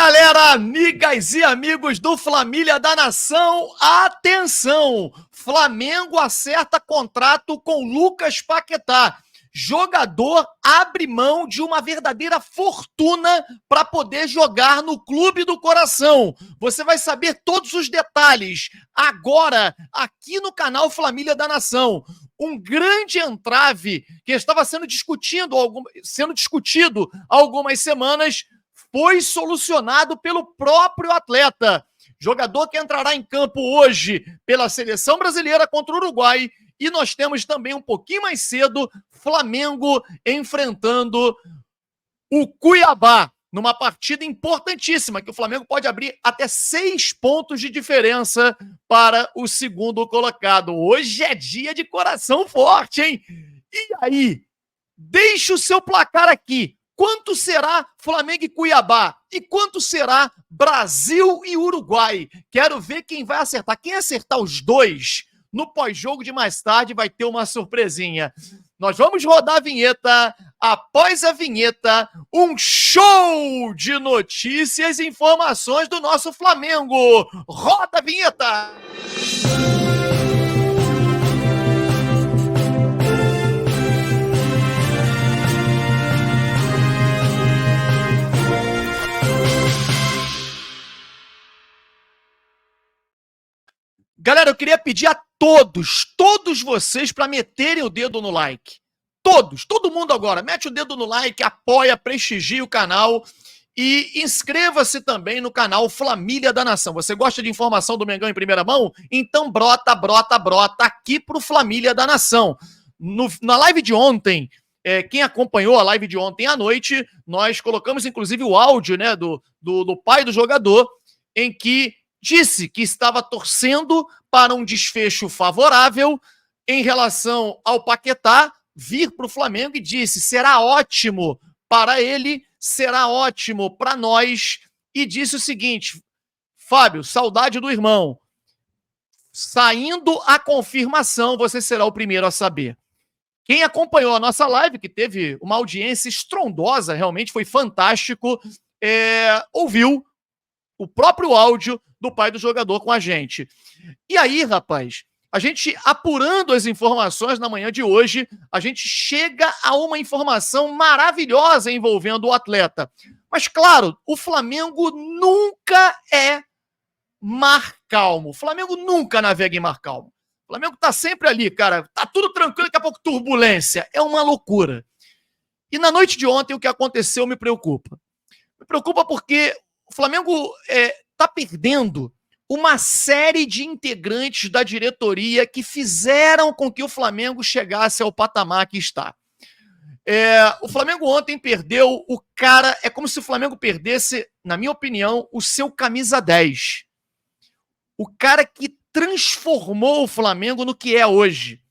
galera, amigas e amigos do Família da Nação, atenção! Flamengo acerta contrato com Lucas Paquetá. Jogador abre mão de uma verdadeira fortuna para poder jogar no Clube do Coração. Você vai saber todos os detalhes agora aqui no canal Família da Nação. Um grande entrave que estava sendo discutido há algumas semanas foi solucionado pelo próprio atleta. Jogador que entrará em campo hoje pela Seleção Brasileira contra o Uruguai. E nós temos também um pouquinho mais cedo Flamengo enfrentando o Cuiabá, numa partida importantíssima, que o Flamengo pode abrir até 6 pontos de diferença para o segundo colocado. Hoje é dia de coração forte, hein? E aí? Deixa o seu placar aqui. Quanto será Flamengo e Cuiabá? E quanto será Brasil e Uruguai? Quero ver quem vai acertar. Quem acertar os dois, no pós-jogo de mais tarde, vai ter uma surpresinha. Nós vamos rodar a vinheta. Após a vinheta, um show de notícias e informações do nosso Flamengo. Roda a vinheta! Galera, eu queria pedir a todos vocês para meterem o dedo no like. Todo mundo agora, mete o dedo no like, apoia, prestigia o canal e inscreva-se também no canal Família da Nação. Você gosta de informação do Mengão em primeira mão? Então brota aqui pro Família da Nação. Na live de ontem, quem acompanhou a live de ontem à noite, nós colocamos inclusive o áudio, né, do pai do jogador, em que disse que estava torcendo para um desfecho favorável em relação ao Paquetá vir para o Flamengo e disse, será ótimo para ele, será ótimo para nós, e disse o seguinte, Fábio, saudade do irmão, saindo a confirmação, você será o primeiro a saber. Quem acompanhou a nossa live, que teve uma audiência estrondosa, realmente foi fantástico, ouviu o próprio áudio do pai do jogador com a gente. E aí, rapaz, a gente apurando as informações na manhã de hoje, a gente chega a uma informação maravilhosa envolvendo o atleta. Mas, claro, o Flamengo nunca é mar calmo. O Flamengo nunca navega em mar calmo. O Flamengo tá sempre ali, cara. Tá tudo tranquilo, daqui a pouco turbulência. É uma loucura. E na noite de ontem, o que aconteceu me preocupa. Me preocupa porque o Flamengo está perdendo uma série de integrantes da diretoria que fizeram com que o Flamengo chegasse ao patamar que está. O Flamengo ontem perdeu o cara, é como se o Flamengo perdesse, na minha opinião, o seu camisa 10. O cara que transformou o Flamengo no que é hoje.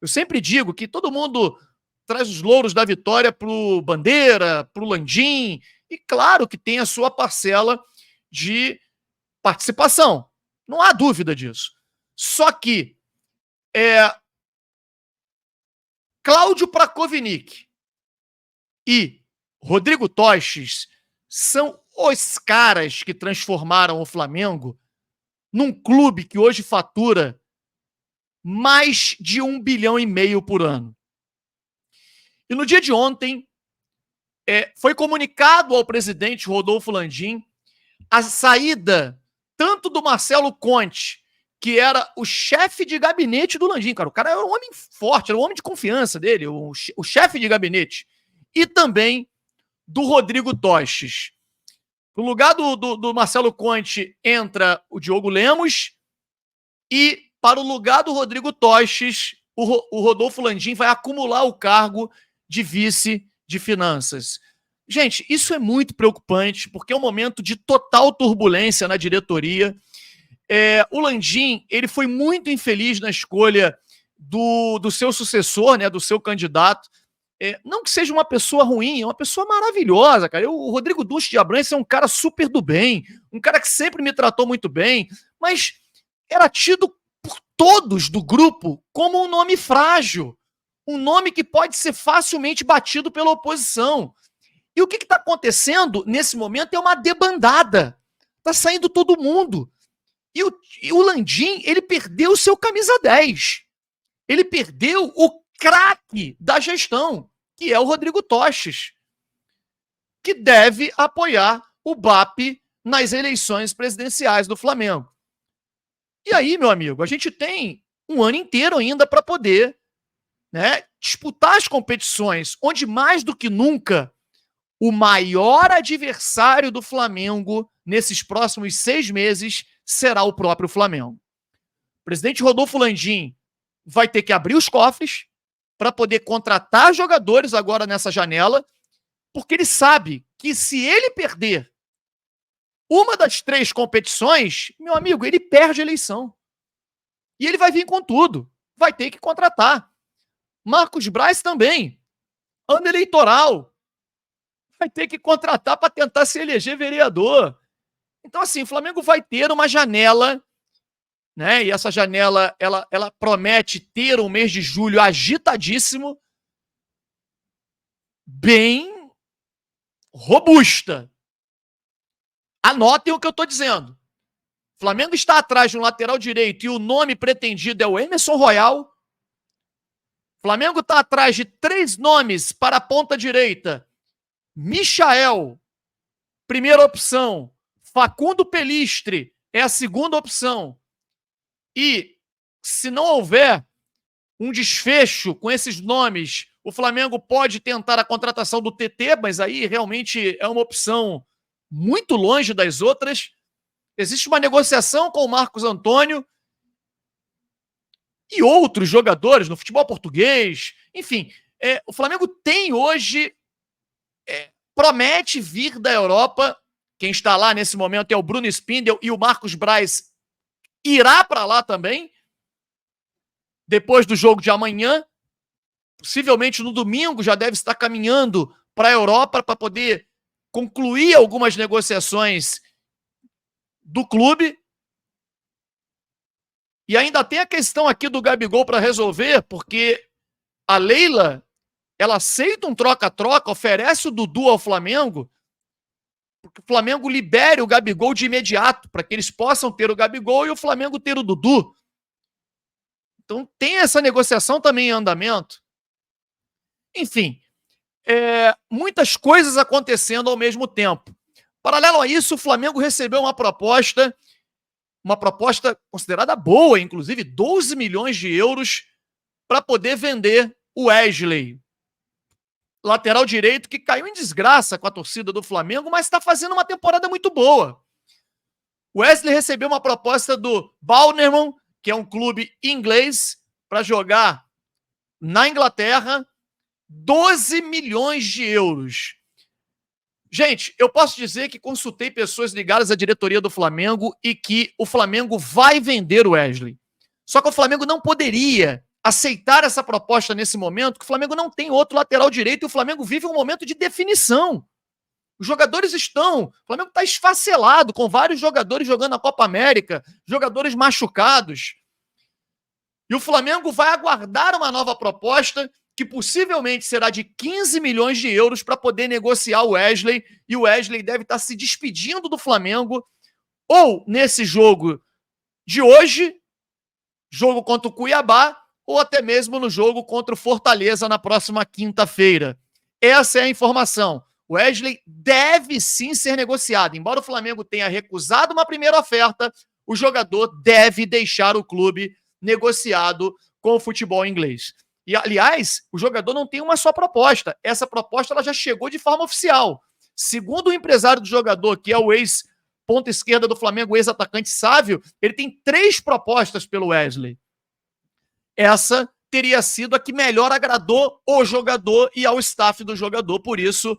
Eu sempre digo que todo mundo traz os louros da vitória pro Bandeira, pro Landim, e claro que tem a sua parcela de participação. Não há dúvida disso. Só que Cláudio Prakovinik e Rodrigo Tostes são os caras que transformaram o Flamengo num clube que hoje fatura mais de 1,5 bilhão por ano. E no dia de ontem, foi comunicado ao presidente Rodolfo Landim a saída tanto do Marcelo Conte, que era o chefe de gabinete do Landim, cara. O cara era um homem forte, era um homem de confiança dele, o chefe de gabinete. E também do Rodrigo Tostes. No lugar do Marcelo Conte entra o Diogo Lemos e para o lugar do Rodrigo Tostes, o Rodolfo Landim vai acumular o cargo de vice de finanças. Gente, isso é muito preocupante, porque é um momento de total turbulência na diretoria. O Landim, ele foi muito infeliz na escolha do seu sucessor, né, do seu candidato. Não que seja uma pessoa ruim, é uma pessoa maravilhosa, cara. O Rodrigo Duche de Abrantes é um cara super do bem, um cara que sempre me tratou muito bem, mas era tido por todos do grupo como um nome frágil, um nome que pode ser facilmente batido pela oposição. E o que está acontecendo nesse momento é uma debandada. Está saindo todo mundo. E o Landim, ele perdeu o seu camisa 10. Ele perdeu o craque da gestão, que é o Rodrigo Toches, que deve apoiar o BAP nas eleições presidenciais do Flamengo. E aí, meu amigo, a gente tem um ano inteiro ainda para poder, né, disputar as competições, onde mais do que nunca o maior adversário do Flamengo nesses próximos 6 meses será o próprio Flamengo. O presidente Rodolfo Landim vai ter que abrir os cofres para poder contratar jogadores agora nessa janela, porque ele sabe que se ele perder uma das 3 competições, meu amigo, ele perde a eleição. E ele vai vir com tudo. Vai ter que contratar. Marcos Braz também. Ano eleitoral. Vai ter que contratar para tentar se eleger vereador. Então, assim, o Flamengo vai ter uma janela, né? E essa janela, ela promete ter um mês de julho agitadíssimo, bem robusta. Anotem o que eu estou dizendo. O Flamengo está atrás de um lateral direito e o nome pretendido é o Emerson Royal. O Flamengo está atrás de 3 nomes para a ponta direita. Michael, primeira opção. Facundo Pellistre é a segunda opção. E se não houver um desfecho com esses nomes, o Flamengo pode tentar a contratação do TT, mas aí realmente é uma opção muito longe das outras. Existe uma negociação com o Marcos Antônio e outros jogadores no futebol português. Enfim, o Flamengo tem hoje, promete vir da Europa. Quem está lá nesse momento é o Bruno Spindel e o Marcos Braz irá para lá também, depois do jogo de amanhã. Possivelmente no domingo já deve estar caminhando para a Europa para poder concluir algumas negociações do clube. E ainda tem a questão aqui do Gabigol para resolver, porque a Leila, ela aceita um troca-troca, oferece o Dudu ao Flamengo, porque o Flamengo libere o Gabigol de imediato, para que eles possam ter o Gabigol e o Flamengo ter o Dudu. Então tem essa negociação também em andamento. Enfim, muitas coisas acontecendo ao mesmo tempo. Paralelo a isso, o Flamengo recebeu uma proposta considerada boa, inclusive 12 milhões de euros, para poder vender o Wesley, lateral direito que caiu em desgraça com a torcida do Flamengo, mas está fazendo uma temporada muito boa. O Wesley recebeu uma proposta do Bournemouth, que é um clube inglês, para jogar na Inglaterra, 12 milhões de euros. Gente, eu posso dizer que consultei pessoas ligadas à diretoria do Flamengo e que o Flamengo vai vender o Wesley. Só que o Flamengo não poderia aceitar essa proposta nesse momento, porque o Flamengo não tem outro lateral direito e o Flamengo vive um momento de definição. Os jogadores o Flamengo está esfacelado, com vários jogadores jogando a Copa América, jogadores machucados. E o Flamengo vai aguardar uma nova proposta que possivelmente será de 15 milhões de euros para poder negociar o Wesley, e o Wesley deve estar se despedindo do Flamengo, ou nesse jogo de hoje, jogo contra o Cuiabá, ou até mesmo no jogo contra o Fortaleza na próxima quinta-feira. Essa é a informação. O Wesley deve sim ser negociado. Embora o Flamengo tenha recusado uma primeira oferta, o jogador deve deixar o clube negociado com o futebol inglês. E, aliás, o jogador não tem uma só proposta. Essa proposta ela já chegou de forma oficial. Segundo o empresário do jogador, que é o ex-ponta esquerda do Flamengo, o ex-atacante Sávio, ele tem 3 propostas pelo Wesley. Essa teria sido a que melhor agradou o jogador e ao staff do jogador. Por isso,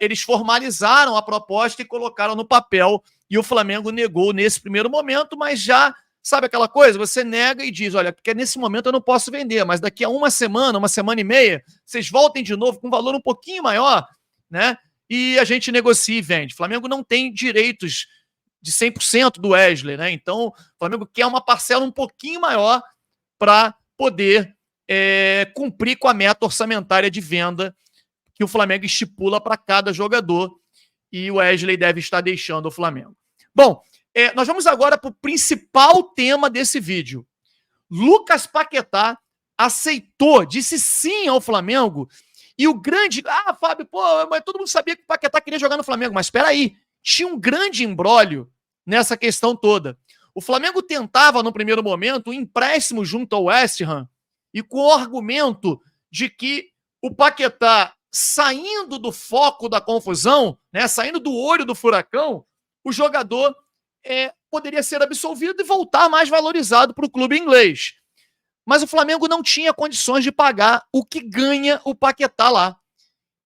eles formalizaram a proposta e colocaram no papel. E o Flamengo negou nesse primeiro momento, mas já... Sabe aquela coisa? Você nega e diz, olha, porque nesse momento eu não posso vender, mas daqui a uma semana e meia, vocês voltem de novo com um valor um pouquinho maior, né? E a gente negocia e vende. O Flamengo não tem direitos de 100% do Wesley, né? Então, o Flamengo quer uma parcela um pouquinho maior para poder cumprir com a meta orçamentária de venda, que o Flamengo estipula para cada jogador, e o Wesley deve estar deixando o Flamengo. Bom, nós vamos agora para o principal tema desse vídeo. Lucas Paquetá aceitou, disse sim ao Flamengo, e o grande... Fábio, mas todo mundo sabia que o Paquetá queria jogar no Flamengo, mas espera aí, tinha um grande imbróglio nessa questão toda. O Flamengo tentava, no primeiro momento, um empréstimo junto ao West Ham, e com o argumento de que o Paquetá, saindo do foco da confusão, né, saindo do olho do furacão, o jogador poderia ser absolvido e voltar mais valorizado para o clube inglês. Mas o Flamengo não tinha condições de pagar o que ganha o Paquetá lá,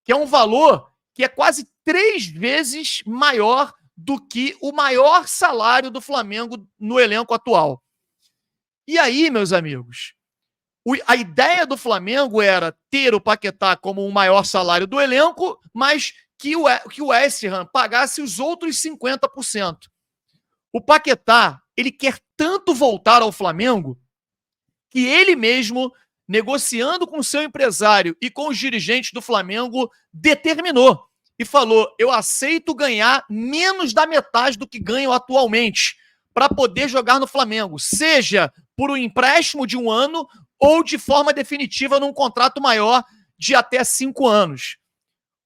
que é um valor que é quase 3 vezes maior do que o maior salário do Flamengo no elenco atual. E aí, meus amigos, a ideia do Flamengo era ter o Paquetá como o maior salário do elenco, mas que o West Ham pagasse os outros 50%. O Paquetá, ele quer tanto voltar ao Flamengo que ele mesmo, negociando com seu empresário e com os dirigentes do Flamengo, determinou e falou: eu aceito ganhar menos da metade do que ganho atualmente para poder jogar no Flamengo, seja por um empréstimo de 1 ano ou de forma definitiva num contrato maior de até 5 anos.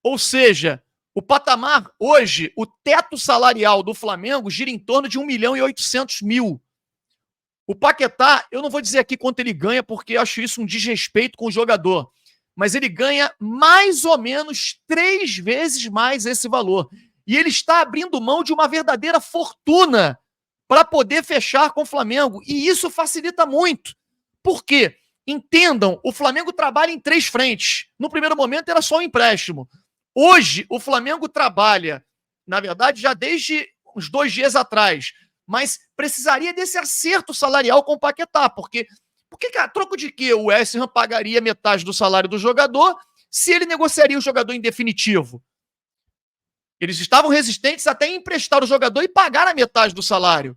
Ou seja, o patamar hoje, o teto salarial do Flamengo gira em torno de 1.800.000. O Paquetá, eu não vou dizer aqui quanto ele ganha, porque eu acho isso um desrespeito com o jogador, mas ele ganha mais ou menos 3 vezes mais esse valor. E ele está abrindo mão de uma verdadeira fortuna para poder fechar com o Flamengo. E isso facilita muito. Por quê? Entendam, o Flamengo trabalha em 3 frentes. No primeiro momento era só um empréstimo. Hoje, o Flamengo trabalha, na verdade, já desde uns 2 dias atrás, mas precisaria desse acerto salarial com o Paquetá, porque a troco de que o West Ham pagaria metade do salário do jogador se ele negociaria o jogador em definitivo? Eles estavam resistentes até em emprestar o jogador e pagar a metade do salário.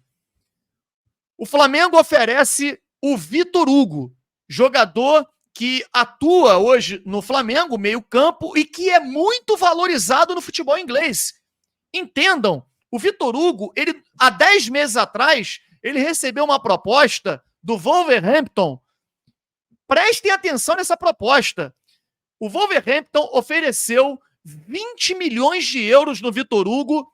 O Flamengo oferece o Vitor Hugo, jogador que atua hoje no Flamengo, meio campo, e que é muito valorizado no futebol inglês. Entendam, o Vitor Hugo, ele, há 10 meses atrás, ele recebeu uma proposta do Wolverhampton. Prestem atenção nessa proposta. O Wolverhampton ofereceu 20 milhões de euros no Vitor Hugo,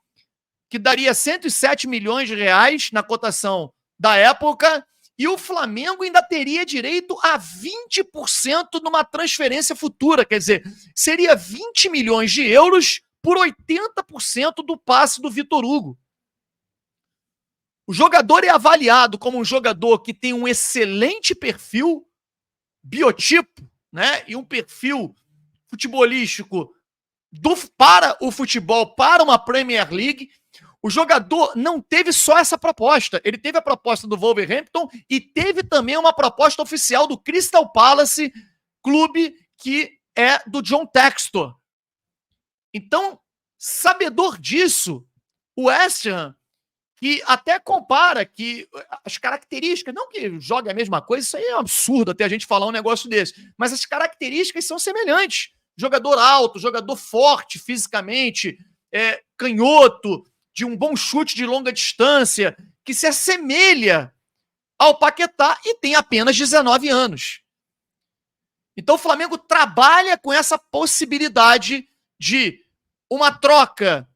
que daria 107 milhões de reais na cotação da época, e o Flamengo ainda teria direito a 20% numa transferência futura. Quer dizer, seria 20 milhões de euros por 80% do passe do Vitor Hugo. O jogador é avaliado como um jogador que tem um excelente perfil, biotipo, né? E um perfil futebolístico para o futebol, para uma Premier League. O jogador não teve só essa proposta. Ele teve a proposta do Wolverhampton e teve também uma proposta oficial do Crystal Palace, clube que é do John Textor. Então, sabedor disso, o West Ham, que até compara que as características, não que jogue a mesma coisa, isso aí é um absurdo até a gente falar um negócio desse, mas as características são semelhantes. Jogador alto, jogador forte fisicamente, canhoto, de um bom chute de longa distância, que se assemelha ao Paquetá e tem apenas 19 anos. Então o Flamengo trabalha com essa possibilidade de uma troca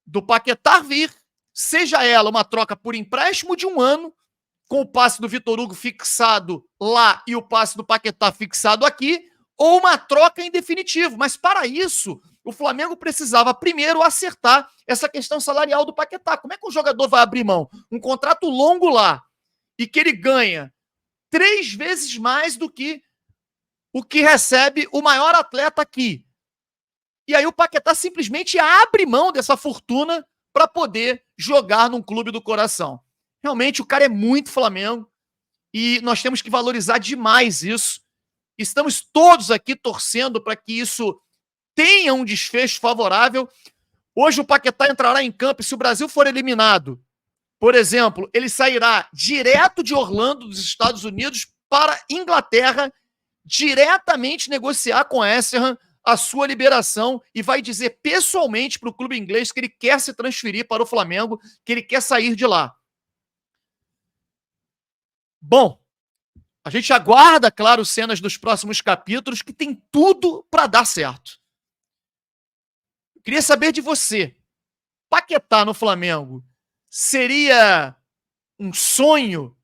do Paquetá vir, seja ela uma troca por empréstimo de 1 ano, com o passe do Vitor Hugo fixado lá e o passe do Paquetá fixado aqui, ou uma troca em definitivo. Mas para isso, o Flamengo precisava primeiro acertar essa questão salarial do Paquetá. Como é que um jogador vai abrir mão? Um contrato longo lá, e que ele ganha 3 vezes mais do que o que recebe o maior atleta aqui. E aí o Paquetá simplesmente abre mão dessa fortuna para poder jogar num clube do coração. Realmente o cara é muito Flamengo e nós temos que valorizar demais isso. Estamos todos aqui torcendo para que isso tenha um desfecho favorável. Hoje o Paquetá entrará em campo e se o Brasil for eliminado, por exemplo, ele sairá direto de Orlando, dos Estados Unidos, para Inglaterra, diretamente negociar com a West Ham a sua liberação e vai dizer pessoalmente para o clube inglês que ele quer se transferir para o Flamengo, que ele quer sair de lá. Bom, a gente aguarda, claro, cenas dos próximos capítulos que tem tudo para dar certo. Eu queria saber de você. Paquetá no Flamengo seria um sonho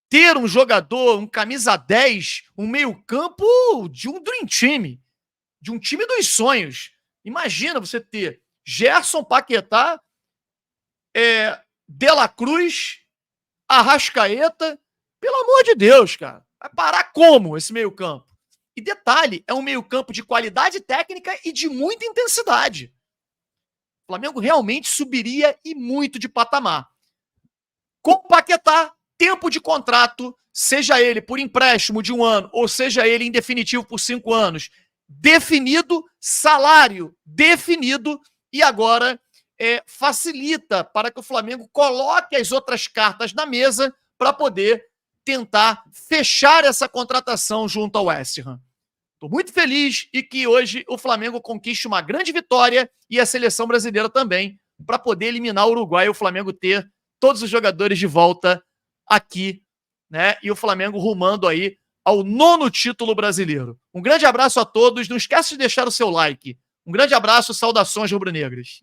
ter um jogador, um camisa 10, um meio-campo de um Dream Team, de um time dos sonhos. Imagina você ter Gerson, Paquetá, De La Cruz, Arrascaeta. Pelo amor de Deus, cara. Vai parar como esse meio-campo? E detalhe, é um meio-campo de qualidade técnica e de muita intensidade. O Flamengo realmente subiria e muito de patamar. Com o Paquetá, tempo de contrato, seja ele por empréstimo de 1 ano, ou seja ele em definitivo por 5 anos, definido, salário definido, e agora facilita para que o Flamengo coloque as outras cartas na mesa para poder tentar fechar essa contratação junto ao West Ham. Estou muito feliz e que hoje o Flamengo conquiste uma grande vitória e a seleção brasileira também, para poder eliminar o Uruguai e o Flamengo ter todos os jogadores de volta aqui, né? E o Flamengo rumando aí ao 9º título brasileiro. Um grande abraço a todos. Não esquece de deixar o seu like. Um grande abraço, saudações rubro-negras.